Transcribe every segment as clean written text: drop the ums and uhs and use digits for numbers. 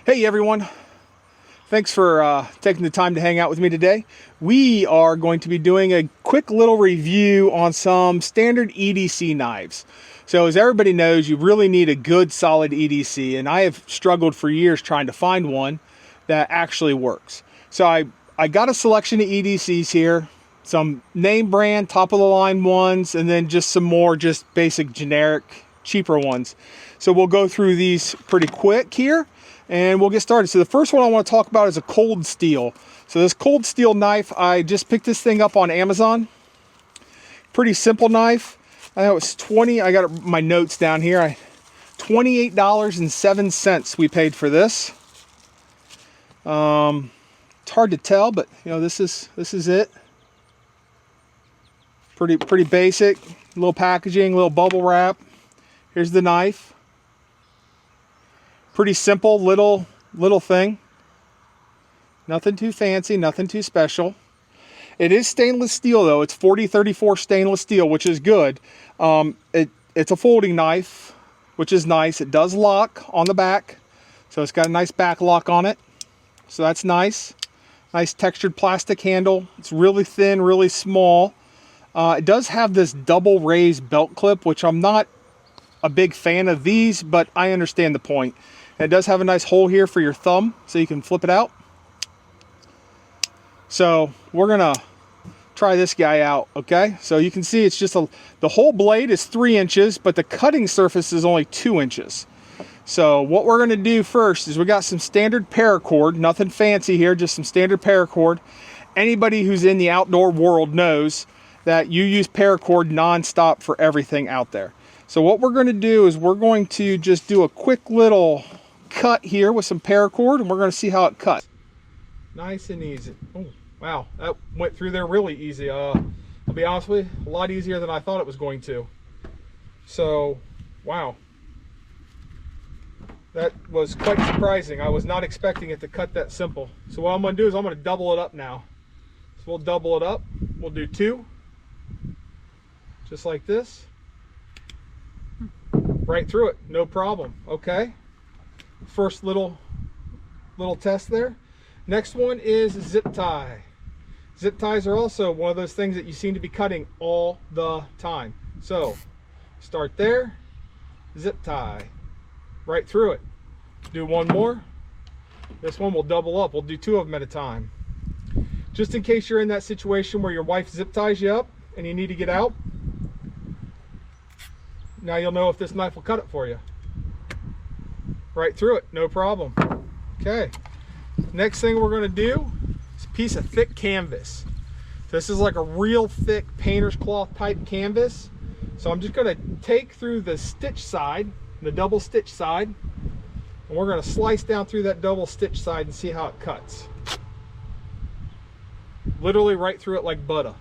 Hey everyone, thanks for taking the time to hang out with me today. We are going to be doing a quick little review on some standard EDC knives. So as everybody knows, you really need a good solid EDC, and I have struggled for years trying to find one that actually works. So I got a selection of EDCs here, some name brand, top of the line ones, and then just some more just basic generic, cheaper ones. So we'll go through these pretty quick here and we'll get started. So the first one I want to talk about is a cold steel. So this cold steel knife, I just picked this thing up on Amazon. Pretty simple knife. I know it's I got my notes down here. $28.07 we paid for this. It's hard to tell, but you know, this is it. Pretty basic, little packaging, little bubble wrap. Here's the knife. Pretty simple little thing. Nothing too fancy, nothing too special. It is stainless steel though. It's 4034 stainless steel, which is good. It's a folding knife, which is nice. It does lock on the back, so it's got a nice back lock on it. So that's nice. Nice textured plastic handle. It's really thin, really small. It does have this double raised belt clip, which I'm not a big fan of these, but I understand the point. And it does have a nice hole here for your thumb, so you can flip it out. So we're gonna try this guy out, okay? So you can see it's just the whole blade is 3 inches, but the cutting surface is only 2 inches. So what we're gonna do first is we got some standard paracord, nothing fancy here, just some standard paracord. Anybody who's in the outdoor world knows that you use paracord non-stop for everything out there. So what we're going to do is we're going to just do a quick little cut here with some paracord, and we're going to see how it cuts. Nice and easy. Oh, wow, that went through there really easy. I'll be honest with you, a lot easier than I thought it was going to. So, wow. That was quite surprising. I was not expecting it to cut that simple. So what I'm going to do is I'm going to double it up now. So we'll double it up. We'll do 2. Just like this. Right through it, no problem. Okay, first little test there. Next one is zip tie. Zip ties are also one of those things that you seem to be cutting all the time. So start there, zip tie right through it. Do one more. This one will double up. We'll do 2 of them at a time, just in case you're in that situation where your wife zip ties you up and you need to get out. Now you'll know if this knife will cut it for you. Right through it, no problem. Okay, next thing we're going to do is a piece of thick canvas. This is like a real thick painter's cloth type canvas. So I'm just going to take through the stitch side, the double stitch side, and we're going to slice down through that double stitch side and see how it cuts. Literally right through it like butter.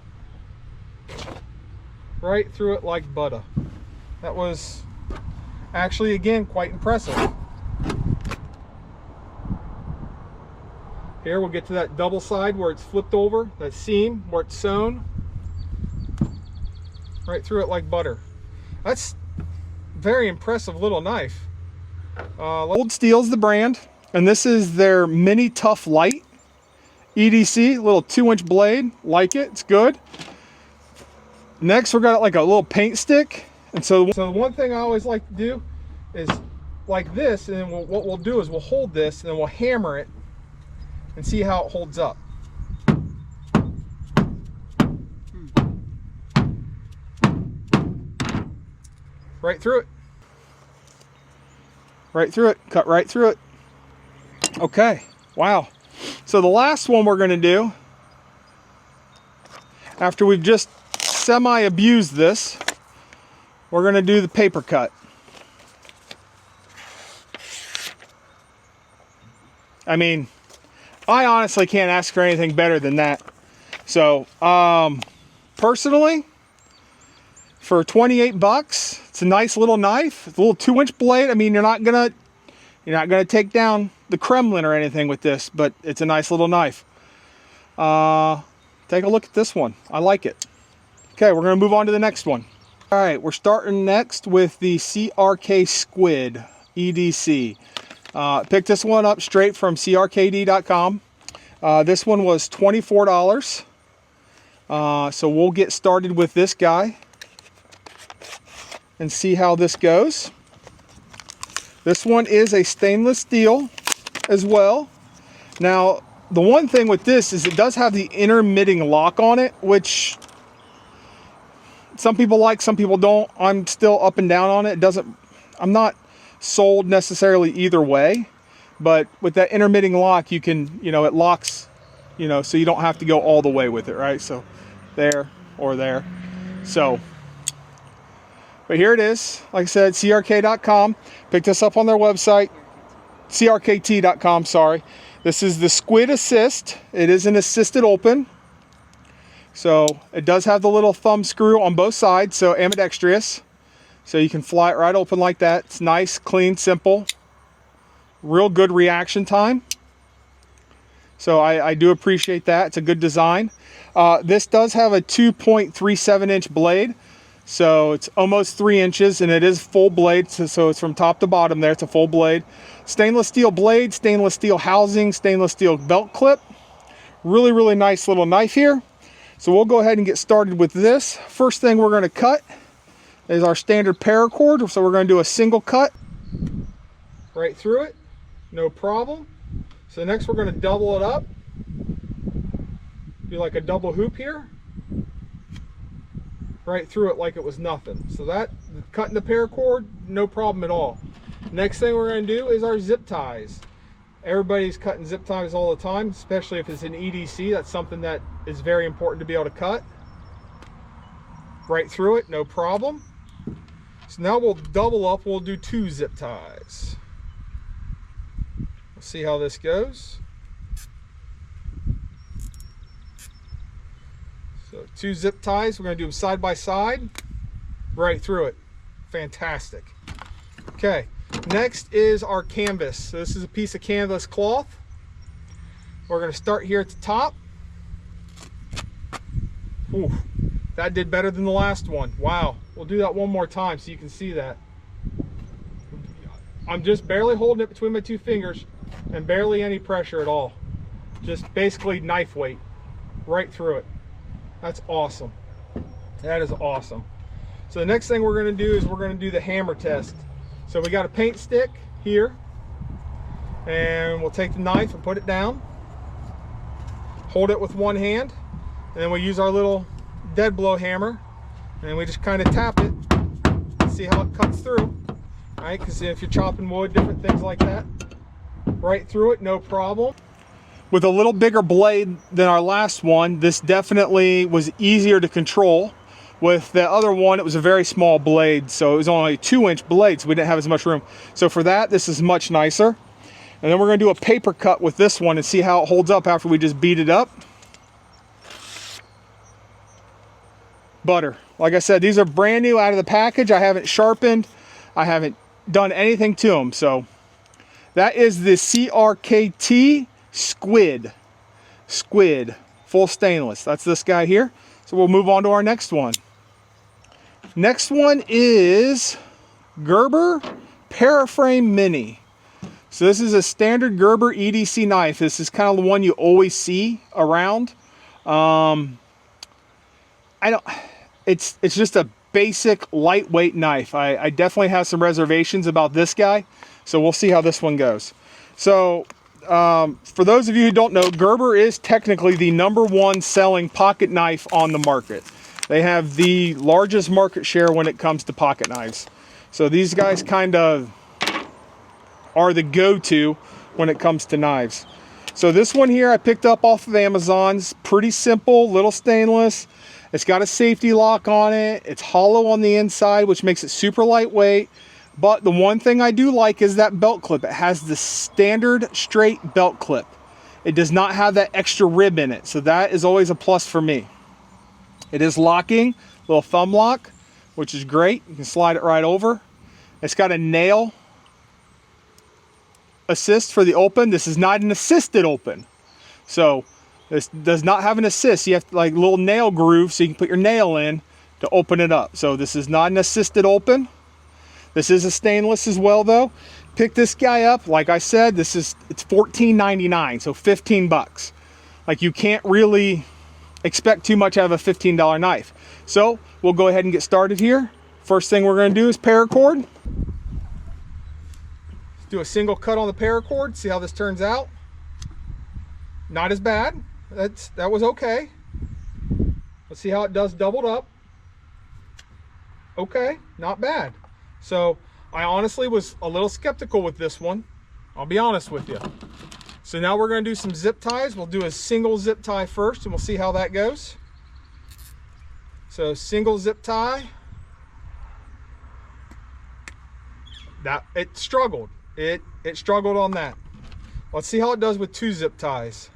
Right through it like butter. That was actually, again, quite impressive. Here we'll get to that double side where it's flipped over, that seam where it's sewn. Right through it like butter. That's very impressive little knife. Cold Steel's the brand, and this is their Mini Tough Light EDC, little 2-inch blade. Like it, it's good. Next, we got like a little paint stick. And so the one thing I always like to do is like this, and then what we'll do is we'll hold this and then we'll hammer it and see how it holds up. Right through it. Right through it. Cut right through it. Okay. Wow. So the last one we're going to do, after we've just semi-abused this, we're going to do the paper cut. I mean, I honestly can't ask for anything better than that. So, personally, for 28 bucks, it's a nice little knife. It's a little 2-inch blade. I mean, you're not gonna take down the Kremlin or anything with this, but it's a nice little knife. Take a look at this one. I like it. Okay, we're gonna move on to the next one. All right, we're starting next with the CRK Squid EDC. Picked this one up straight from CRKT.com. This one was $24. So we'll get started with this guy and see how this goes. This one is a stainless steel as well. Now, the one thing with this is it does have the intermitting lock on it, which some people like, some people don't. I'm still up and down on it. I'm not sold necessarily either way, but with that intermitting lock, you can, it locks, so you don't have to go all the way with it, right? So there or there. So, but here it is. Like I said, CRK.com. Picked this up on their website. CRKT.com, sorry. This is the Squid Assist. It is an assisted open. So it does have the little thumb screw on both sides, so ambidextrous. So you can fly it right open like that. It's nice, clean, simple. Real good reaction time. So I do appreciate that. It's a good design. This does have a 2.37 inch blade. So it's almost 3 inches, and it is full blade. So it's from top to bottom there. It's a full blade. Stainless steel blade, stainless steel housing, stainless steel belt clip. Really, really nice little knife here. So we'll go ahead and get started with this. First thing we're going to cut is our standard paracord. So we're going to do a single cut right through it. No problem. So next we're going to double it up. Do like a double hoop here. Right through it like it was nothing. So that, cutting the paracord, no problem at all. Next thing we're going to do is our zip ties. Everybody's cutting zip ties all the time, especially if it's an EDC. That's something that is very important to be able to cut. Right through it, no problem. So now we'll double up, we'll do 2 zip ties. We'll see how this goes. So 2 zip ties, we're going to do them side by side, right through it. Fantastic. Okay, next is our canvas. So this is a piece of canvas cloth. We're going to start here at the top. Ooh, that did better than the last one. Wow. We'll do that one more time so you can see that. I'm just barely holding it between my 2 fingers and barely any pressure at all. Just basically knife weight right through it. That's awesome. That is awesome. So the next thing we're going to do is we're going to do the hammer test. So we got a paint stick here, and we'll take the knife and put it down. Hold it with one hand, and then we use our little dead blow hammer, and we just kind of tap it and see how it cuts through. All right, because if you're chopping wood, different things like that, right through it, no problem. With a little bigger blade than our last one, this definitely was easier to control. With the other one, it was a very small blade, so it was only a 2-inch blade, so we didn't have as much room. So for that, this is much nicer. And then we're going to do a paper cut with this one and see how it holds up after we just beat it up. Butter. Like I said, these are brand new out of the package. I haven't sharpened. I haven't done anything to them. So that is the CRKT Squid full stainless. That's this guy here. So we'll move on to our next one. Next one is Gerber Paraframe Mini. So this is a standard Gerber EDC knife. This is kind of the one you always see around. It's just a basic lightweight knife. I definitely have some reservations about this guy, so we'll see how this one goes. So for those of you who don't know, Gerber is technically the #1 selling pocket knife on the market. They have the largest market share when it comes to pocket knives. So these guys kind of are the go-to when it comes to knives. So this one here I picked up off of Amazon. It's pretty simple, little stainless. It's got a safety lock on it. It's hollow on the inside, which makes it super lightweight. But the one thing I do like is that belt clip. It has the standard straight belt clip. It does not have that extra rib in it. So that is always a plus for me. It is locking, little thumb lock, which is great. You can slide it right over. It's got a nail assist for the open. This is not an assisted open. So this does not have an assist. You have like little nail groove so you can put your nail in to open it up. So this is not an assisted open. This is a stainless as well though. pick this guy up, like I said, it's $14.99, so 15 bucks. Like, you can't really expect too much out of a $15 knife. So we'll go ahead and get started here. First thing we're going to do is paracord. Let's do a single cut on the paracord, see how this turns out. Not as bad. That was okay. Let's see how it does doubled up. Okay, not bad. So I honestly was a little skeptical with this one. I'll be honest with you. So now we're going to do some zip ties. We'll do a single zip tie first, and we'll see how that goes. So single zip tie. That it struggled. It struggled on that. Let's see how it does with 2 zip ties.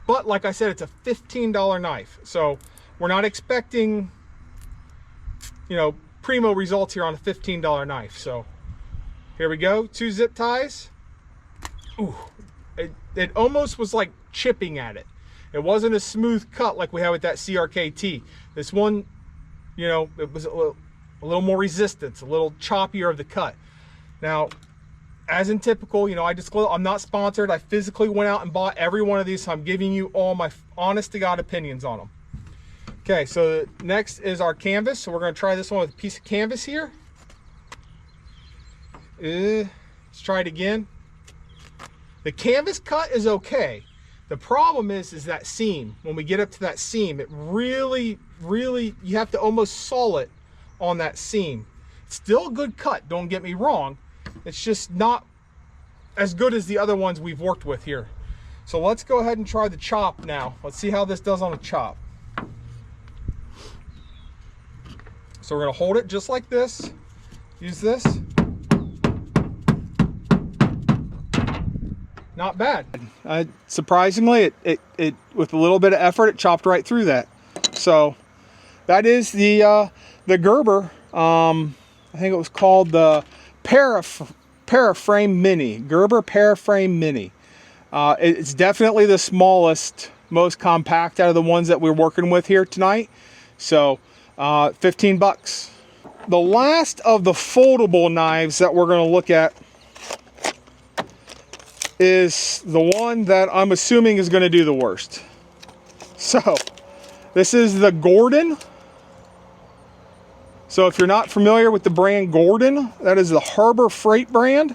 But like I said, it's a $15 knife, so we're not expecting, you know, primo results here on a $15 knife. So here we go, 2 zip ties. Ooh, it almost was like chipping at it. It wasn't a smooth cut like we had with that CRKT. This one, you know, it was a little more resistance, a little choppier of the cut. Now, as in typical, you know, I disclose I'm not sponsored. I physically went out and bought every one of these, so I'm giving you all my honest to God opinions on them. Okay, so next is our canvas. So we're going to try this one with a piece of canvas here. Let's try it again. The canvas cut is okay. The problem is that seam. When we get up to that seam, it really, you have to almost saw it on that seam. It's still a good cut, don't get me wrong. It's just not as good as the other ones we've worked with here. So let's go ahead and try the chop now. Let's see how this does on a chop. So we're going to hold it just like this. Use this. Not bad. Surprisingly, it with a little bit of effort, it chopped right through that. So that is the Gerber. I think it was called the Paraframe Mini. Gerber Paraframe Mini. It's definitely the smallest, most compact out of the ones that we're working with here tonight. So 15 bucks. The last of the foldable knives that we're going to look at is the one that I'm assuming is going to do the worst. So this is the Gordon. So if you're not familiar with the brand Gordon, that is the Harbor Freight brand.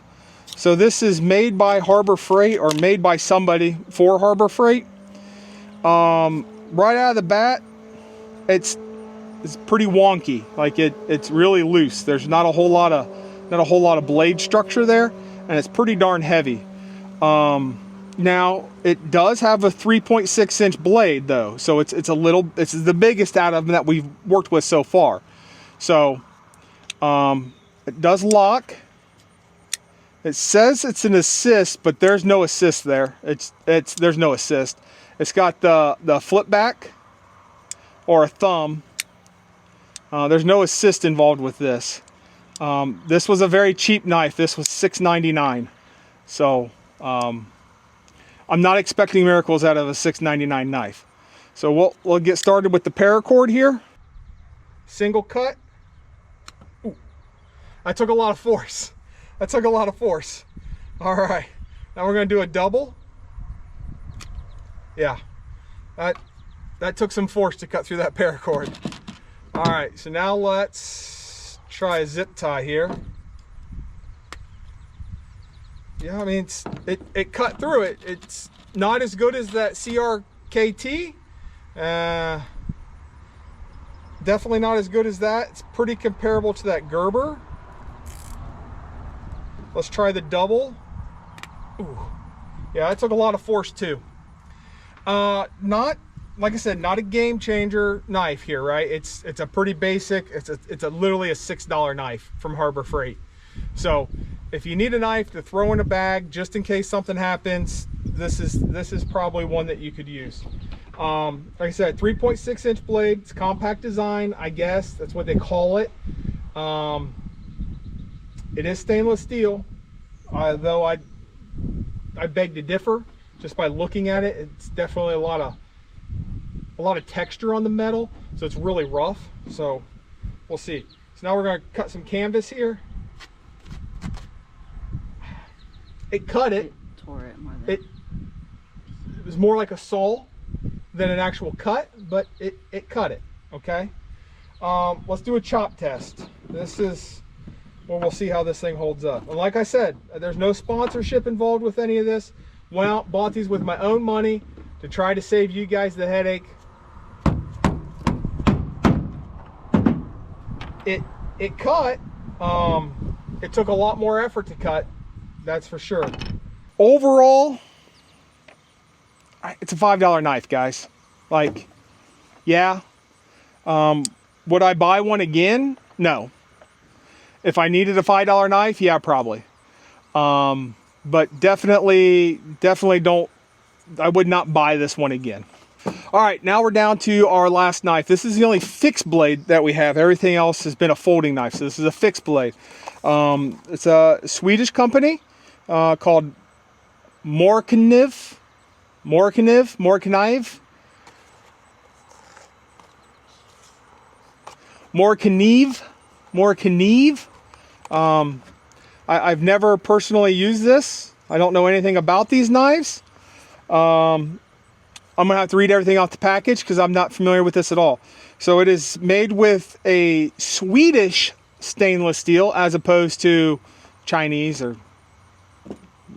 So this is made by Harbor Freight, or made by somebody for Harbor Freight. Right out of the bat, it's pretty wonky. Like it's really loose. There's not a whole lot of blade structure there, and it's pretty darn heavy. Now it does have a 3.6 inch blade though, so it's the biggest out of them that we've worked with so far. So it does lock. It says it's an assist, but there's no assist there. There's no assist. It's got the flip back or a thumb. There's no assist involved with this. This was a very cheap knife. This was $6.99. So I'm not expecting miracles out of a $6.99 knife. So we'll get started with the paracord here. Single cut. Ooh, I took a lot of force. All right, now we're going to do a double. Yeah, that took some force to cut through that paracord. All right, so now let's try a zip tie here. Yeah, I mean, it cut through it. It's not as good as that CRKT. Definitely not as good as that. It's pretty comparable to that Gerber. Let's try the double. Ooh. Yeah, it took a lot of force too. Not, like I said, not a game changer knife here, right? It's a pretty basic, it's literally a $6 knife from Harbor Freight. So if you need a knife to throw in a bag just in case something happens, this is probably one that you could use. Like I said, 3.6 inch blade. It's compact design, I guess that's what they call it. It is stainless steel, though I beg to differ. Just by looking at it, it's definitely a lot of texture on the metal, so it's really rough. So we'll see. So now we're going to cut some canvas here. it cut it. It tore it more than... It was more like a saw than an actual cut, but it cut it, okay? Let's do a chop test. This is where we'll see how this thing holds up. And like I said, there's no sponsorship involved with any of this. Went out, bought these with my own money to try to save you guys the headache. It cut. It took a lot more effort to cut, that's for sure. Overall, it's a $5 knife, guys. Like, yeah. Would I buy one again? No. If I needed a $5 knife, yeah, probably. But definitely don't, I would not buy this one again. All right, now we're down to our last knife. This is the only fixed blade that we have. Everything else has been a folding knife, so this is a fixed blade. It's a Swedish company called Morakniv. I've never personally used this. I don't know anything about these knives. I'm gonna have to read everything off the package because I'm not familiar with this at all. So it is made with a Swedish stainless steel as opposed to Chinese or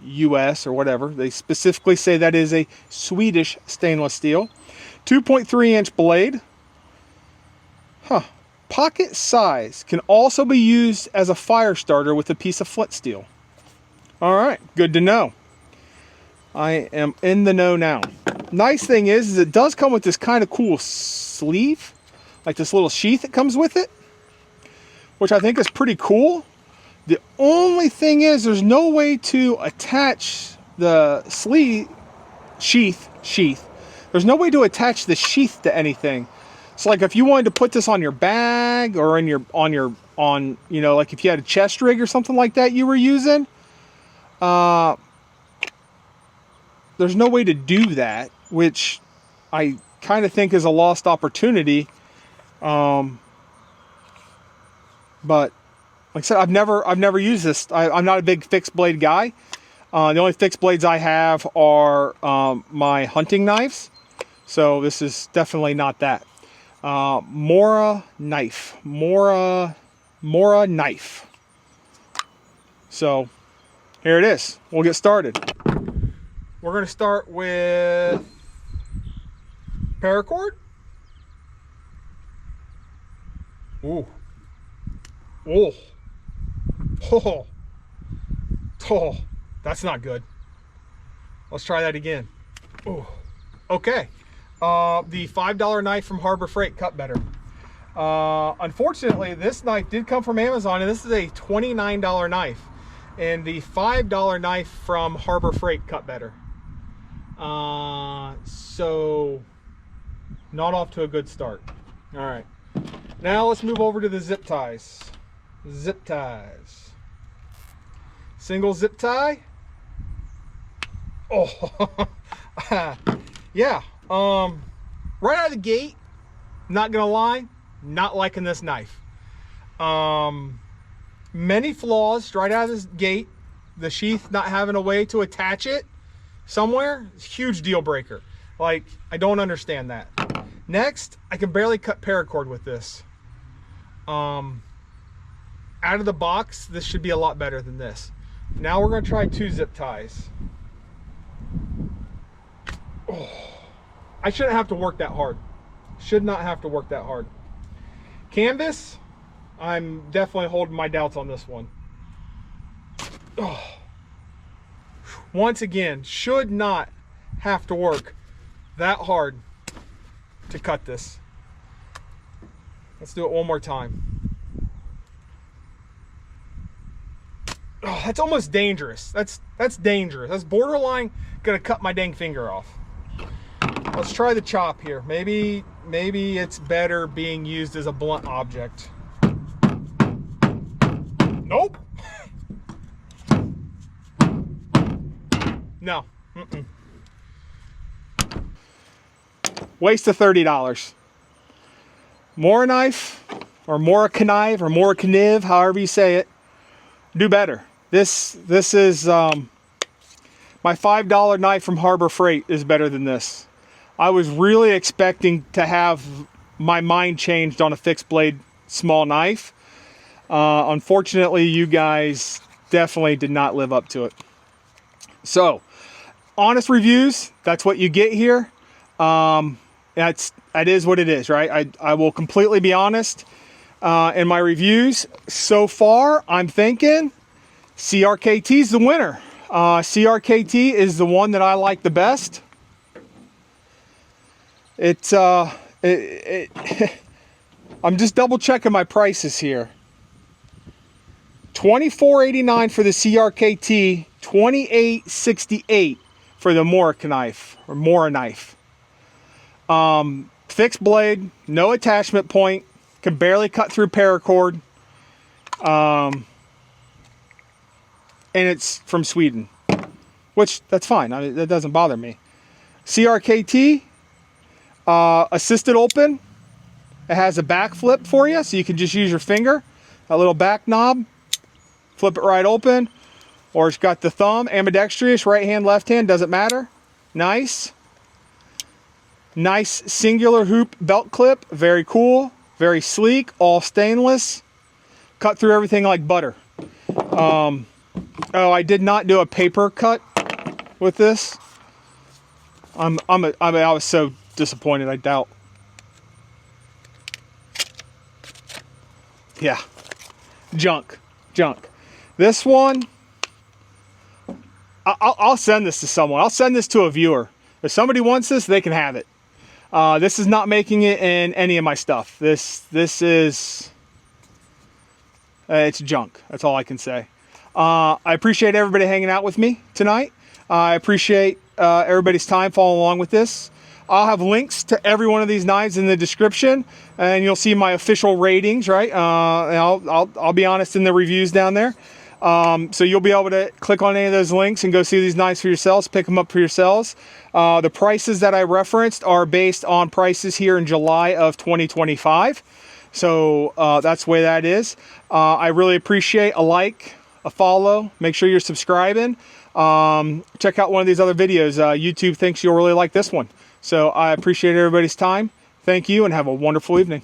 US or whatever. They specifically say that is a Swedish stainless steel. 2.3-inch blade. Pocket size. Can also be used as a fire starter with a piece of flint steel. All right, good to know. I am in the know now. Nice thing is it does come with this kind of cool sleeve, like this little sheath that comes with it, which I think is pretty cool. The only thing is there's no way to attach the sheath. There's no way to attach the sheath to anything. So like if you wanted to put this on your bag or in your you know, like if you had a chest rig or something like that you were using, there's no way to do that, which I kind of think is a lost opportunity. But like I said, I've never used this. I'm not a big fixed blade guy. The only fixed blades I have are my hunting knives. So this is definitely not that. Morakniv. So here it is. We'll get started. We're going to start with paracord. Ooh. Oh. Oh. Oh. That's not good. Let's try that again. Oh. Okay. The $5 knife from Harbor Freight cut better. Unfortunately, this knife did come from Amazon, and this is a $29 knife. And the $5 knife from Harbor Freight cut better. So not off to a good start. All right, now let's move over to the zip ties. Zip ties. Single zip tie. Oh, yeah. Right out of the gate, not gonna lie, not liking this knife. Many flaws right out of the gate. The sheath not having a way to attach it somewhere, huge deal breaker. Like, I don't understand that. Next, I can barely cut paracord with this. Out of the box, this should be a lot better than this. Now we're gonna try 2 zip ties. Oh, I shouldn't have to work that hard. Should not have to work that hard. Canvas, I'm definitely holding my doubts on this one. Oh. Once again, should not have to work that hard to cut this. Let's do it one more time. Oh, that's almost dangerous. That's dangerous. That's borderline gonna cut my dang finger off. Let's try the chop here. Maybe it's better being used as a blunt object. Nope. No. Waste of $30. Morakniv or Morakniv, however you say it, do better. This is My $5 knife from Harbor Freight is better than this. I was really expecting to have my mind changed on a fixed blade small knife. Unfortunately, you guys definitely did not live up to it. So, honest reviews, that's what you get here. That is what it is, right? I will completely be honest. In my reviews so far, I'm thinking CRKT is the winner. CRKT is the one that I like the best. I'm just double checking my prices here. $24.89 for the CRKT, $28.68 for the Morakniv or Morakniv. Fixed blade, no attachment point, can barely cut through paracord. And it's from Sweden, which that's fine. I mean, that doesn't bother me. CRKT, assisted open. It has a back flip for you, so you can just use your finger, a little back knob, flip it right open, or it's got the thumb, ambidextrous, right hand, left hand, doesn't matter. Nice. Nice singular hoop belt clip, very cool, very sleek, all stainless. Cut through everything like butter. Oh, I did not do a paper cut with this. I was so disappointed, I doubt. Yeah, junk. This one, I'll send this to someone. I'll send this to a viewer. If somebody wants this, they can have it. This is not making it in any of my stuff. This is, it's junk. That's all I can say. I appreciate everybody hanging out with me tonight. I appreciate everybody's time following along with this. I'll have links to every one of these knives in the description, and you'll see my official ratings, right? I'll be honest in the reviews down there. So you'll be able to click on any of those links and go see these knives for yourselves, pick them up for yourselves. The prices that I referenced are based on prices here in July of 2025. So that's the way that is. I really appreciate a like, a follow. Make sure you're subscribing. Check out one of these other videos. YouTube thinks you'll really like this one. So I appreciate everybody's time. Thank you and have a wonderful evening.